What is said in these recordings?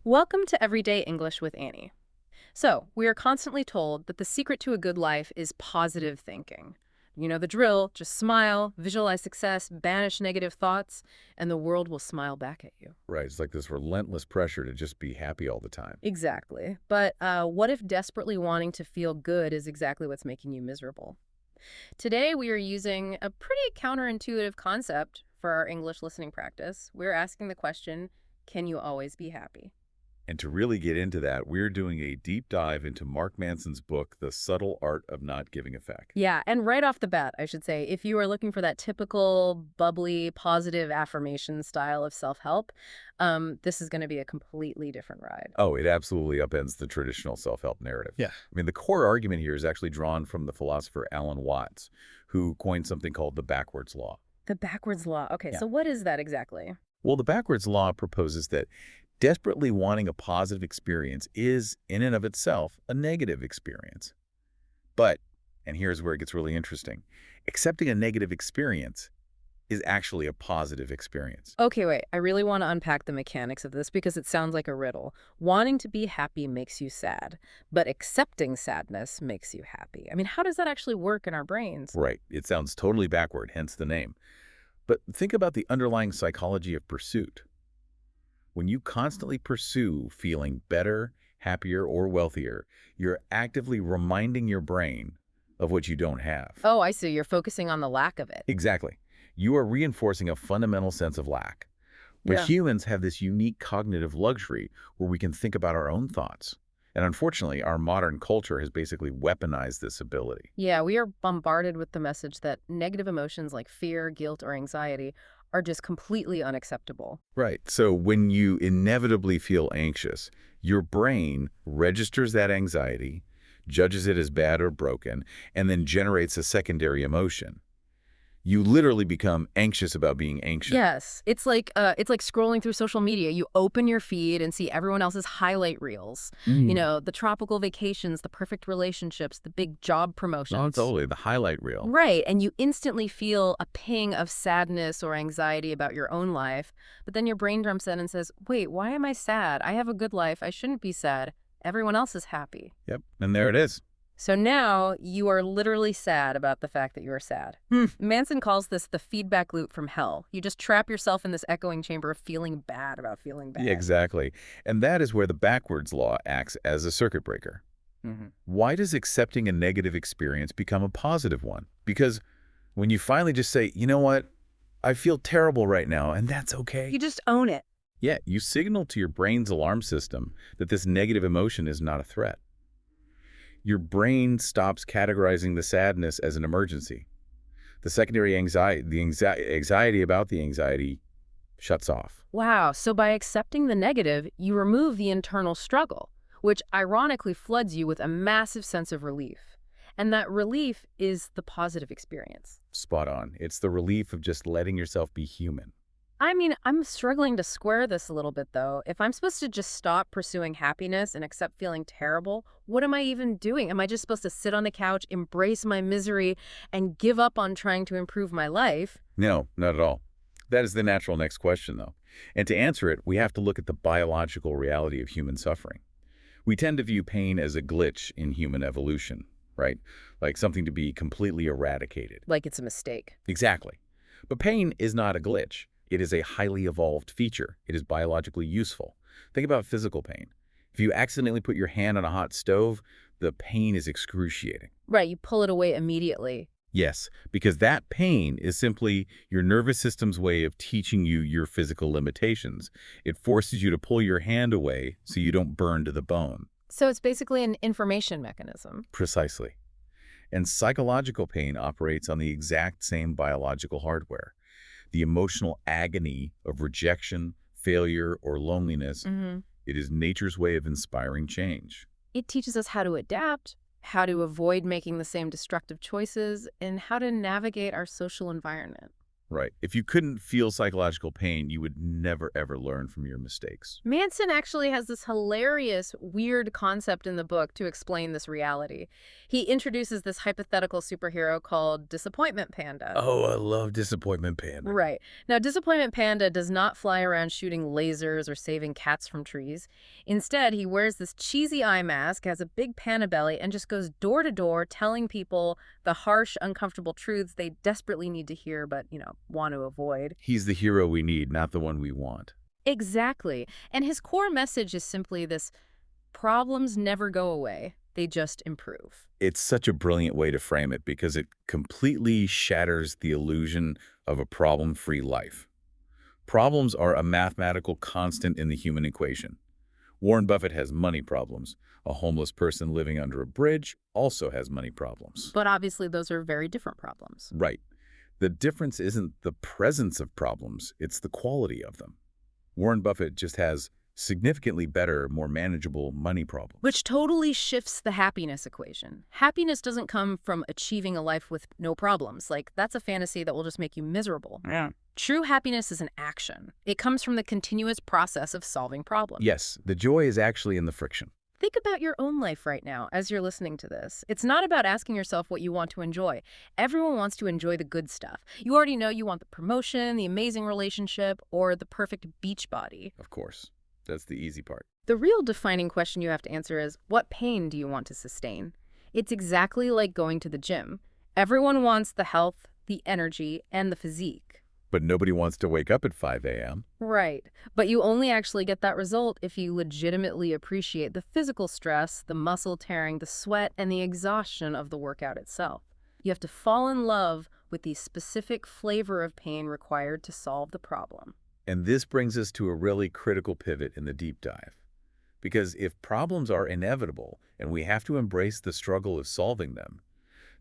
Welcome to Everyday English with Annie. So, we are constantly told that the secret to a good life is positive thinking. You know the drill, just smile, visualize success, banish negative thoughts, and the world will smile back at you. Right, it's like this relentless pressure to just be happy all the time. Exactly. But what if desperately wanting to feel good is exactly what's making you miserable? Today, we are using a pretty counterintuitive concept for our English listening practice. We're asking the question, can you always be happy? And to really get into that, we're doing a deep dive into Mark Manson's book, The Subtle Art of Not Giving a Feck. Yeah, and right off the bat, I should say, if you are looking for that typical, bubbly, positive affirmation style of self-help, this is going to be a completely different ride. Oh, it absolutely upends the traditional self-help narrative. Yeah. I mean, the core argument here is actually drawn from the philosopher Alan Watts, who coined something called the backwards law. The backwards law. Okay, Yeah. so what is that exactly? Well, the backwards law proposes that desperately wanting a positive experience is, in and of itself, a negative experience. But, and here's where it gets really interesting, accepting a negative experience is actually a positive experience. Okay, wait, I really want to unpack the mechanics of this because it sounds like a riddle. Wanting to be happy makes you sad, but accepting sadness makes you happy. I mean, how does that actually work in our brains? Right. It sounds totally backward, hence the name. But think about the underlying psychology of pursuit. When you constantly pursue feeling better, happier, or wealthier, you're actively reminding your brain of what you don't have. Oh, I see. You're focusing on the lack of it. Exactly. You are reinforcing a fundamental sense of lack. But Yeah. humans have this unique cognitive luxury where we can think about our own thoughts. And unfortunately, our modern culture has basically weaponized this ability. Yeah, we are bombarded with the message that negative emotions like fear, guilt, or anxiety are just completely unacceptable. Right. So when you inevitably feel anxious, your brain registers that anxiety, judges it as bad or broken, and then generates a secondary emotion. You literally become anxious about being anxious. Yes, it's like scrolling through social media. You open your feed and see everyone else's highlight reels. You know, the tropical vacations, the perfect relationships, the big job promotions. No, totally. The highlight reel. Right, and you instantly feel a ping of sadness or anxiety about your own life, but then your brain jumps in and says, wait, why am I sad? I have a good life. I shouldn't be sad. Everyone else is happy. Yep. And there it is. So now you are literally sad about the fact that you are sad. Manson calls this the feedback loop from hell. You just trap yourself in this echoing chamber of feeling bad about feeling bad. Yeah, exactly. And that is where the backwards law acts as a circuit breaker. Why does accepting a negative experience become a positive one? Because when you finally just say, you know what, I feel terrible right now, and that's okay. You just own it. Yeah, you signal to your brain's alarm system that this negative emotion is not a threat. Your brain stops categorizing the sadness as an emergency. The secondary anxiety about the anxiety shuts off. Wow, so by accepting the negative, you remove the internal struggle, which ironically floods you with a massive sense of relief. And that relief is the positive experience. Spot on. It's the relief of just letting yourself be human. I mean, I'm struggling to square this a little bit, though. If I'm supposed to just stop pursuing happiness and accept feeling terrible, what am I even doing? Am I just supposed to sit on the couch, embrace my misery, and give up on trying to improve my life? No, not at all. That is the natural next question, though. And to answer it, we have to look at the biological reality of human suffering. We tend to view pain as a glitch in human evolution, right? Like something to be completely eradicated. Like it's a mistake. Exactly. But pain is not a glitch. It is a highly evolved feature. It is biologically useful. Think about physical pain. If you accidentally put your hand on a hot stove, the pain is excruciating. Right, you pull it away immediately. Yes, because that pain is simply your nervous system's way of teaching you your physical limitations. It forces you to pull your hand away so you don't burn to the bone. So it's basically an information mechanism. Precisely. And psychological pain operates on the exact same biological hardware. The emotional agony of rejection, failure, or loneliness, it is nature's way of inspiring change. It teaches us how to adapt, how to avoid making the same destructive choices, and how to navigate our social environment. Right. If you couldn't feel psychological pain, you would never, ever learn from your mistakes. Manson actually has this hilarious, weird concept in the book to explain this reality. He introduces this hypothetical superhero called Disappointment Panda. Oh, I love Disappointment Panda. Right. Now, Disappointment Panda does not fly around shooting lasers or saving cats from trees. Instead, he wears this cheesy eye mask, has a big panda belly, and just goes door to door telling people the harsh, uncomfortable truths they desperately need to hear but, want to avoid. He's the hero we need, not the one we want. Exactly. And his core message is simply this: problems never go away, they just improve. It's such a brilliant way to frame it because it completely shatters the illusion of a problem-free life. Problems are a mathematical constant in the human equation. Warren Buffett has money problems. A homeless person living under a bridge also has money problems. But obviously, those are very different problems. Right. The difference isn't the presence of problems, it's the quality of them. Warren Buffett just has significantly better, more manageable money problems. Which totally shifts the happiness equation. Happiness doesn't come from achieving a life with no problems. Like, that's a fantasy that will just make you miserable. Yeah. True happiness is an action. It comes from the continuous process of solving problems. Yes, the joy is actually in the friction. Think about your own life right now as you're listening to this. It's not about asking yourself what you want to enjoy. Everyone wants to enjoy the good stuff. You already know you want the promotion, the amazing relationship, or the perfect beach body. Of course. That's the easy part. The real defining question you have to answer is, what pain do you want to sustain? It's exactly like going to the gym. Everyone wants the health, the energy, and the physique. But nobody wants to wake up at 5 a.m. Right. But you only actually get that result if you legitimately appreciate the physical stress, the muscle tearing, the sweat, and the exhaustion of the workout itself. You have to fall in love with the specific flavor of pain required to solve the problem. And this brings us to a really critical pivot in the deep dive. Because if problems are inevitable and we have to embrace the struggle of solving them,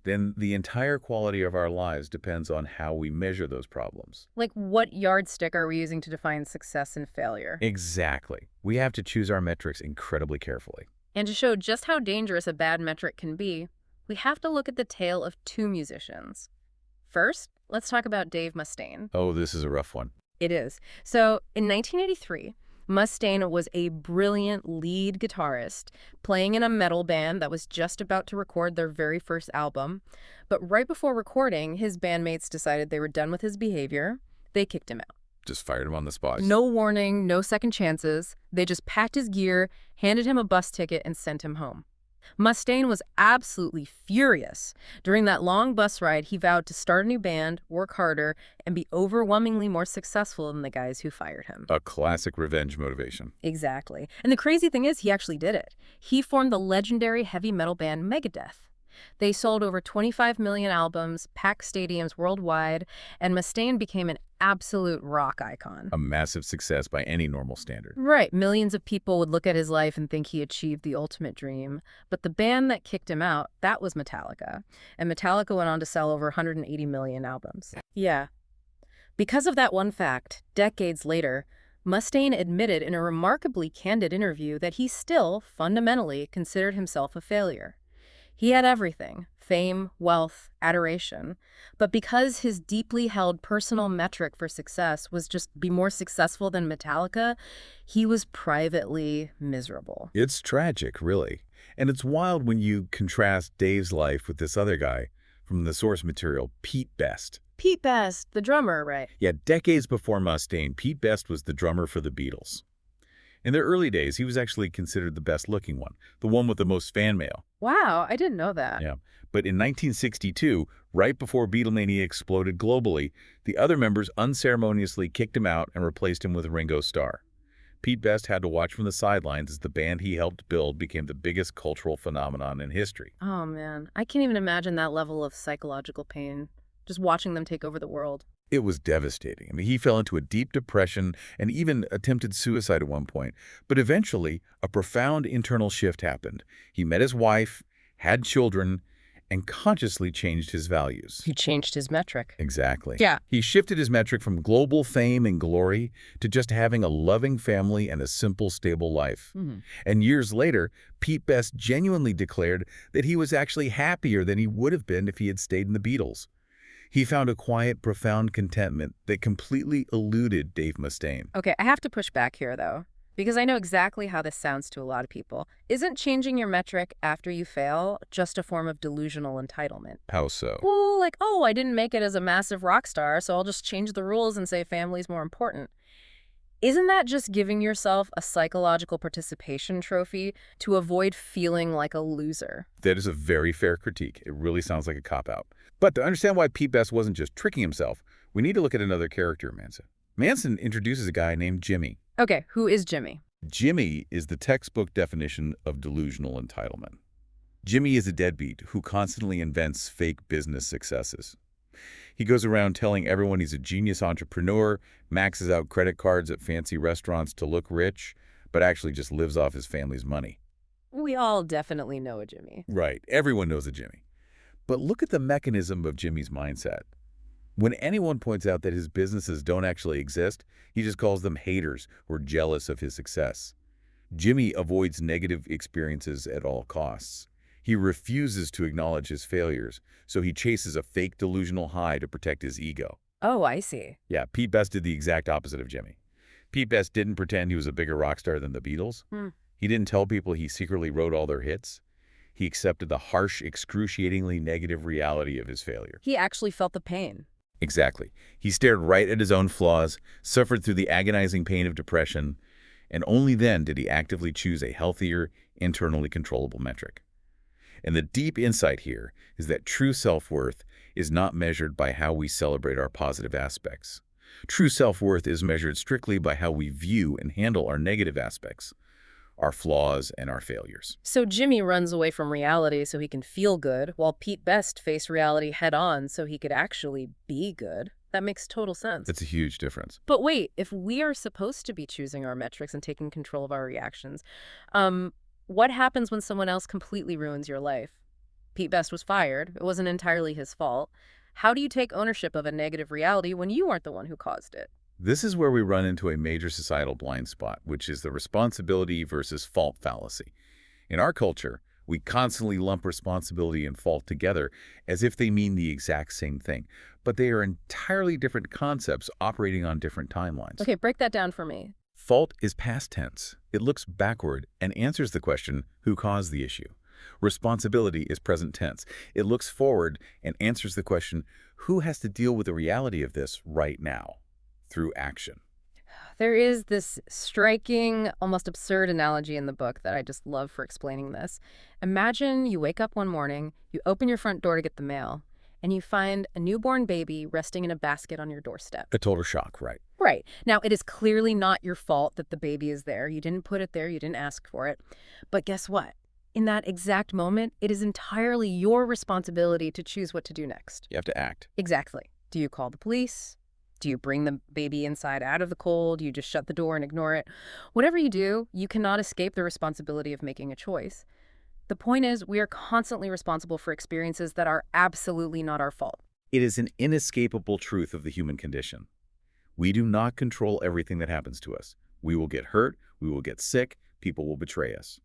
then the entire quality of our lives depends on how we measure those problems. Like, what yardstick are we using to define success and failure? Exactly. We have to choose our metrics incredibly carefully. And to show just how dangerous a bad metric can be, we have to look at the tale of two musicians. First, let's talk about Dave Mustaine. Oh, this is a rough one. It is. So, in 1983, Mustaine was a brilliant lead guitarist playing in a metal band that was just about to record their very first album. But right before recording, his bandmates decided they were done with his behavior. They kicked him out. Just fired him on the spot. No warning, no second chances. They just packed his gear, handed him a bus ticket, and sent him home. Mustaine was absolutely furious. During that long bus ride, he vowed to start a new band, work harder, and be overwhelmingly more successful than the guys who fired him. A classic revenge motivation. Exactly. And the crazy thing is, he actually did it. He formed the legendary heavy metal band Megadeth. They sold over 25 million albums, packed stadiums worldwide, and Mustaine became an absolute rock icon. A massive success by any normal standard. Right. Millions of people would look at his life and think he achieved the ultimate dream. But the band that kicked him out, that was Metallica. And Metallica went on to sell over 180 million albums. Yeah. Because of that one fact, decades later, Mustaine admitted in a remarkably candid interview that he still, fundamentally, considered himself a failure. He had everything: fame, wealth, adoration. But because his deeply held personal metric for success was just be more successful than Metallica, he was privately miserable. It's tragic, really. And it's wild when you contrast Dave's life with this other guy from the source material, Pete Best. Pete Best, the drummer, right? Yeah, decades before Mustaine, Pete Best was the drummer for the Beatles. In their early days, he was actually considered the best-looking one, the one with the most fan mail. Wow, I didn't know that. Yeah, but in 1962, right before Beatlemania exploded globally, the other members unceremoniously kicked him out and replaced him with Ringo Starr. Pete Best had to watch from the sidelines as the band he helped build became the biggest cultural phenomenon in history. Oh, man. I can't even imagine that level of psychological pain, just watching them take over the world. It was devastating. I mean, he fell into a deep depression and even attempted suicide at one point. But eventually, a profound internal shift happened. He met his wife, had children, and consciously changed his values. He changed his metric. Exactly. Yeah. He shifted his metric from global fame and glory to just having a loving family and a simple, stable life. And years later, Pete Best genuinely declared that he was actually happier than he would have been if he had stayed in the Beatles. He found a quiet, profound contentment that completely eluded Dave Mustaine. Okay, I have to push back here, though, because I know exactly how this sounds to a lot of people. Isn't changing your metric after you fail just a form of delusional entitlement? How so? Well, like, oh, I didn't make it as a massive rock star, so I'll just change the rules and say family's more important. Isn't that just giving yourself a psychological participation trophy to avoid feeling like a loser? That is a very fair critique. It really sounds like a cop-out. But to understand why Pete Best wasn't just tricking himself, we need to look at another character in Manson. Manson introduces a guy named Jimmy. Okay, who is Jimmy? Jimmy is the textbook definition of delusional entitlement. Jimmy is a deadbeat who constantly invents fake business successes. He goes around telling everyone he's a genius entrepreneur, maxes out credit cards at fancy restaurants to look rich, but actually just lives off his family's money. We all definitely know a Jimmy. Right, everyone knows a Jimmy. But look at the mechanism of Jimmy's mindset. When anyone points out that his businesses don't actually exist, he just calls them haters or jealous of his success. Jimmy avoids negative experiences at all costs. He refuses to acknowledge his failures, so he chases a fake delusional high to protect his ego. Oh, I see. Yeah, Pete Best did the exact opposite of Jimmy. Pete Best didn't pretend he was a bigger rock star than the Beatles. He didn't tell people he secretly wrote all their hits. He accepted the harsh, excruciatingly negative reality of his failure. He actually felt the pain. Exactly. He stared right at his own flaws, suffered through the agonizing pain of depression, and only then did he actively choose a healthier, internally controllable metric. And the deep insight here is that true self-worth is not measured by how we celebrate our positive aspects. True self-worth is measured strictly by how we view and handle our negative aspects, our flaws and our failures. So Jimmy runs away from reality so he can feel good, while Pete Best faced reality head-on so he could actually be good. That makes total sense. That's a huge difference. But wait, if we are supposed to be choosing our metrics and taking control of our reactions, what happens when someone else completely ruins your life? Pete Best was fired. It wasn't entirely his fault. How do you take ownership of a negative reality when you aren't the one who caused it? This is where we run into a major societal blind spot, which is the responsibility versus fault fallacy. In our culture, we constantly lump responsibility and fault together as if they mean the exact same thing, but they are entirely different concepts operating on different timelines. Okay, break that down for me. Fault is past tense. It looks backward and answers the question, who caused the issue? Responsibility is present tense. It looks forward and answers the question, who has to deal with the reality of this right now? Through action. There is this striking, almost absurd analogy in the book that I just love for explaining this. Imagine you wake up one morning, you open your front door to get the mail, and you find a newborn baby resting in a basket on your doorstep. A total shock, right? Right. Now, it is clearly not your fault that the baby is there. You didn't put it there. You didn't ask for it. But guess what? In that exact moment, it is entirely your responsibility to choose what to do next. You have to act. Exactly. Do you call the police? Do you bring the baby inside out of the cold? Do you just shut the door and ignore it? Whatever you do, you cannot escape the responsibility of making a choice. The point is, we are constantly responsible for experiences that are absolutely not our fault. It is an inescapable truth of the human condition. We do not control everything that happens to us. We will get hurt, we will get sick, people will betray us.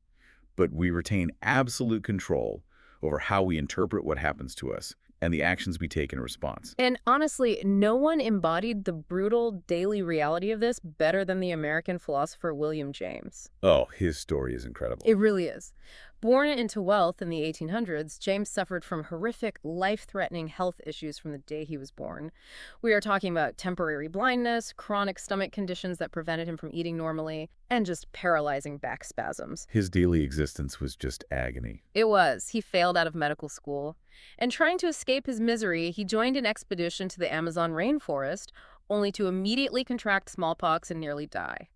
But we retain absolute control over how we interpret what happens to us and the actions we take in response. And honestly, no one embodied the brutal daily reality of this better than the American philosopher William James. Oh, his story is incredible. It really is. Born into wealth in the 1800s, James suffered from horrific, life-threatening health issues from the day he was born. We are talking about temporary blindness, chronic stomach conditions that prevented him from eating normally, and just paralyzing back spasms. His daily existence was just agony. It was. He failed out of medical school. And trying to escape his misery, he joined an expedition to the Amazon rainforest, only to immediately contract smallpox and nearly die.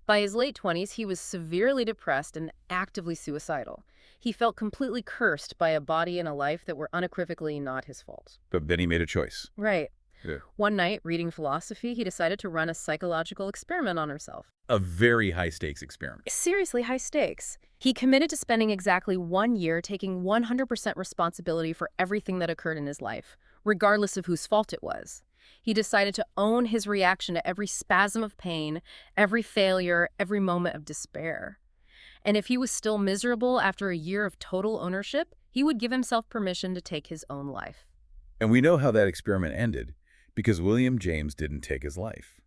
By his late 20s, he was severely depressed and actively suicidal. He felt completely cursed by a body and a life that were unequivocally not his fault. But then he made a choice. Right. Yeah. One night, reading philosophy, he decided to run a psychological experiment on himself. A very high-stakes experiment. Seriously high stakes. He committed to spending exactly 1 year taking 100% responsibility for everything that occurred in his life, regardless of whose fault it was. He decided to own his reaction to every spasm of pain, every failure, every moment of despair. And if he was still miserable after a year of total ownership, he would give himself permission to take his own life. And we know how that experiment ended because William James didn't take his life.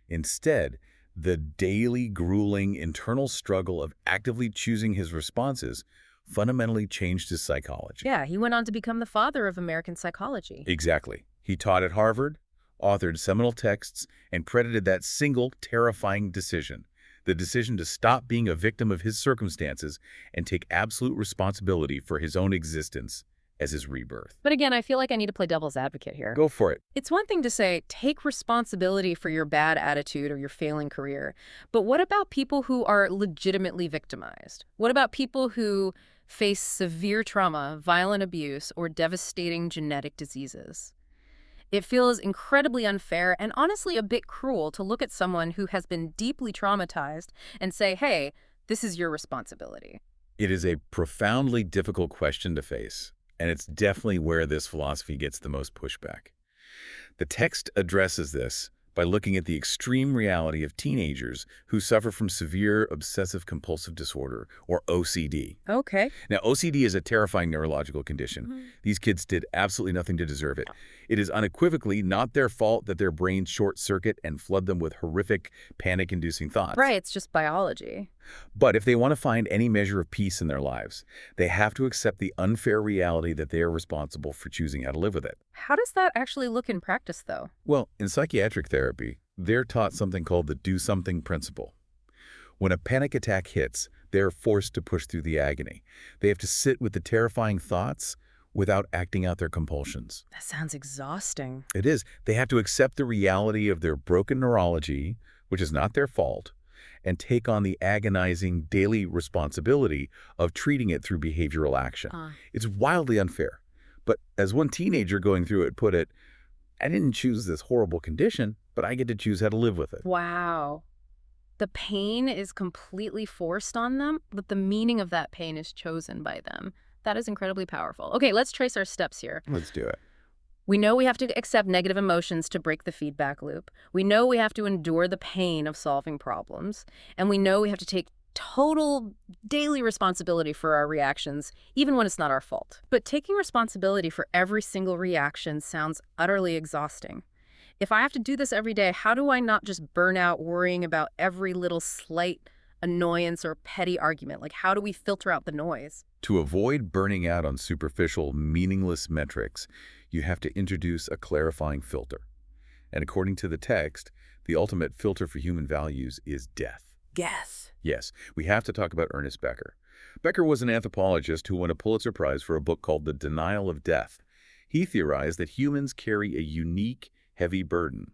Instead, the daily grueling internal struggle of actively choosing his responses fundamentally changed his psychology. Yeah, he went on to become the father of American psychology. Exactly. He taught at Harvard, authored seminal texts, and credited that single terrifying decision, the decision to stop being a victim of his circumstances and take absolute responsibility for his own existence, as his rebirth. But again, I feel like I need to play devil's advocate here. Go for it. It's one thing to say, take responsibility for your bad attitude or your failing career. But what about people who are legitimately victimized? What about people who face severe trauma, violent abuse, or devastating genetic diseases? It feels incredibly unfair and honestly a bit cruel to look at someone who has been deeply traumatized and say, hey, this is your responsibility. It is a profoundly difficult question to face, and it's definitely where this philosophy gets the most pushback. The text addresses this by looking at the extreme reality of teenagers who suffer from severe obsessive-compulsive disorder, or OCD. Okay. Now, OCD is a terrifying neurological condition. Mhm. These kids did absolutely nothing to deserve it. It is unequivocally not their fault that their brains short-circuit and flood them with horrific, panic-inducing thoughts. Right, it's just biology. But if they want to find any measure of peace in their lives, they have to accept the unfair reality that they are responsible for choosing how to live with it. How does that actually look in practice, though? Well, in psychiatric therapy, they're taught something called the do-something principle. When a panic attack hits, they're forced to push through the agony. They have to sit with the terrifying thoughts without acting out their compulsions. That sounds exhausting. It is. They have to accept the reality of their broken neurology, which is not their fault, and take on the agonizing daily responsibility of treating it through behavioral action. It's wildly unfair. But as one teenager going through it put it, I didn't choose this horrible condition, but I get to choose how to live with it. Wow. The pain is completely forced on them, but the meaning of that pain is chosen by them. That is incredibly powerful. Okay, let's trace our steps here. Let's do it. We know we have to accept negative emotions to break the feedback loop. We know we have to endure the pain of solving problems. And we know we have to take total daily responsibility for our reactions, even when it's not our fault. But taking responsibility for every single reaction sounds utterly exhausting. If I have to do this every day, how do I not just burn out worrying about every little slight annoyance or petty argument? Like, how do we filter out the noise? To avoid burning out on superficial, meaningless metrics, you have to introduce a clarifying filter. And according to the text, the ultimate filter for human values is death. Guess. Yes, we have to talk about Ernest Becker. Becker was an anthropologist who won a Pulitzer Prize for a book called The Denial of Death. He theorized that humans carry a unique, heavy burden.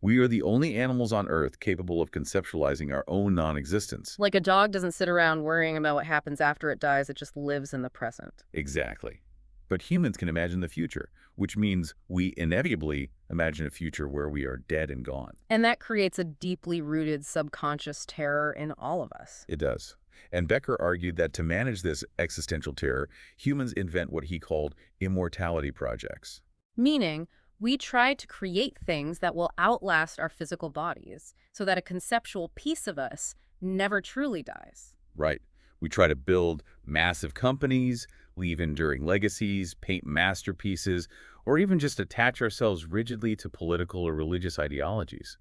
We are the only animals on Earth capable of conceptualizing our own non-existence. Like a dog doesn't sit around worrying about what happens after it dies, it just lives in the present. Exactly. But humans can imagine the future, which means we inevitably imagine a future where we are dead and gone. And that creates a deeply rooted subconscious terror in all of us. It does. And Becker argued that to manage this existential terror, humans invent what he called immortality projects. Meaning, we try to create things that will outlast our physical bodies so that a conceptual piece of us never truly dies. Right. We try to build massive companies, leave enduring legacies, paint masterpieces, or even just attach ourselves rigidly to political or religious ideologies.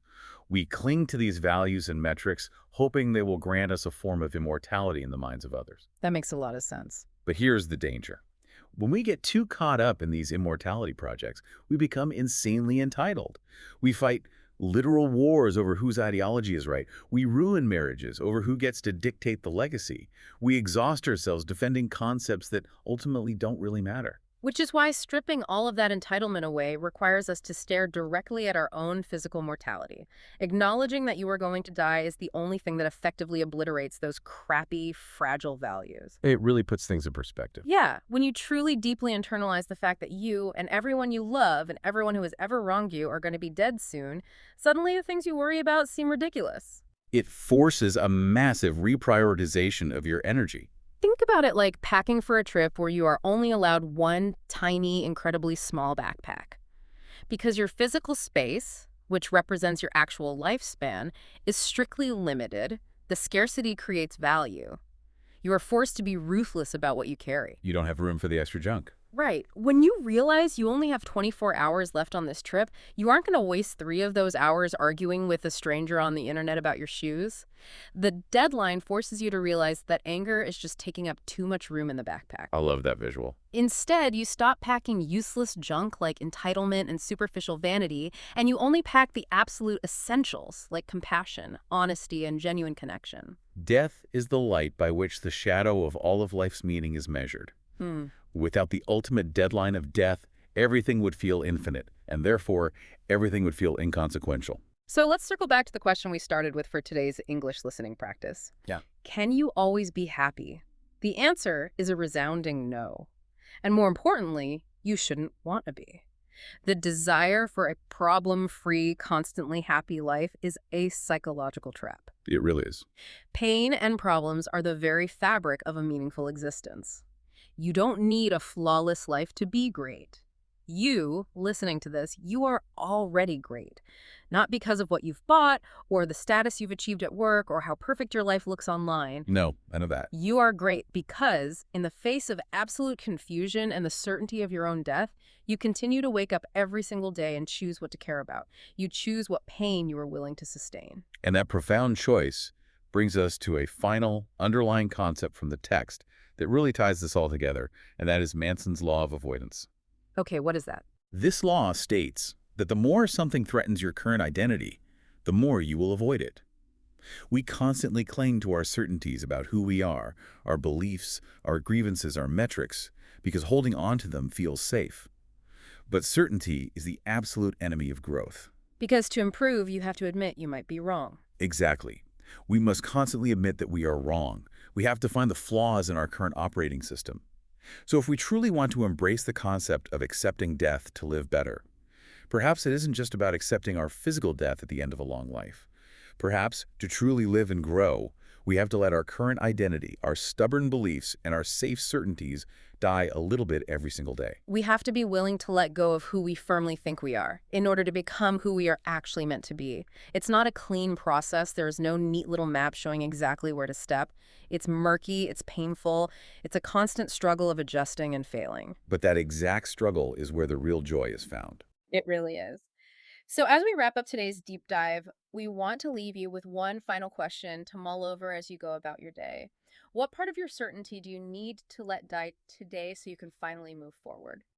We cling to these values and metrics, hoping they will grant us a form of immortality in the minds of others. That makes a lot of sense. But here's the danger. When we get too caught up in these immortality projects, we become insanely entitled. We fight literal wars over whose ideology is right. We ruin marriages over who gets to dictate the legacy. We exhaust ourselves defending concepts that ultimately don't really matter. Which is why stripping all of that entitlement away requires us to stare directly at our own physical mortality. Acknowledging that you are going to die is the only thing that effectively obliterates those crappy, fragile values. It really puts things in perspective. Yeah, when you truly deeply internalize the fact that you and everyone you love and everyone who has ever wronged you are going to be dead soon, suddenly the things you worry about seem ridiculous. It forces a massive reprioritization of your energy. Think about it like packing for a trip where you are only allowed one tiny, incredibly small backpack. Because your physical space, which represents your actual lifespan, is strictly limited, the scarcity creates value. You are forced to be ruthless about what you carry. You don't have room for the extra junk. Right. When you realize you only have 24 hours left on this trip, you aren't going to waste 3 of those hours arguing with a stranger on the internet about your shoes. The deadline forces you to realize that anger is just taking up too much room in the backpack. I love that visual. Instead, you stop packing useless junk like entitlement and superficial vanity, and you only pack the absolute essentials like compassion, honesty, and genuine connection. Death is the light by which the shadow of all of life's meaning is measured. Hmm. Without the ultimate deadline of death, everything would feel infinite, and therefore, everything would feel inconsequential. So let's circle back to the question we started with for today's English listening practice. Yeah. Can you always be happy? The answer is a resounding no. And more importantly, you shouldn't want to be. The desire for a problem-free, constantly happy life is a psychological trap. It really is. Pain and problems are the very fabric of a meaningful existence. You don't need a flawless life to be great. You, listening to this, you are already great. Not because of what you've bought, or the status you've achieved at work, or how perfect your life looks online. No, I know that. You are great because, in the face of absolute confusion and the certainty of your own death, you continue to wake up every single day and choose what to care about. You choose what pain you are willing to sustain. And that profound choice brings us to a final, underlying concept from the text that really ties this all together, and that is Manson's law of avoidance. Okay, what is that? This law states that the more something threatens your current identity, the more you will avoid it. We constantly cling to our certainties about who we are, our beliefs, our grievances, our metrics, because holding on to them feels safe. But certainty is the absolute enemy of growth. Because to improve, you have to admit you might be wrong. Exactly. We must constantly admit that we are wrong. We have to find the flaws in our current operating system. So if we truly want to embrace the concept of accepting death to live better, perhaps it isn't just about accepting our physical death at the end of a long life. Perhaps, to truly live and grow, we have to let our current identity, our stubborn beliefs, and our safe certainties die a little bit every single day. We have to be willing to let go of who we firmly think we are in order to become who we are actually meant to be. It's not a clean process. There is no neat little map showing exactly where to step. It's murky, it's painful, it's a constant struggle of adjusting and failing. But that exact struggle is where the real joy is found. It really is. So, as we wrap up today's deep dive, we want to leave you with one final question to mull over as you go about your day. What part of your certainty do you need to let die today so you can finally move forward?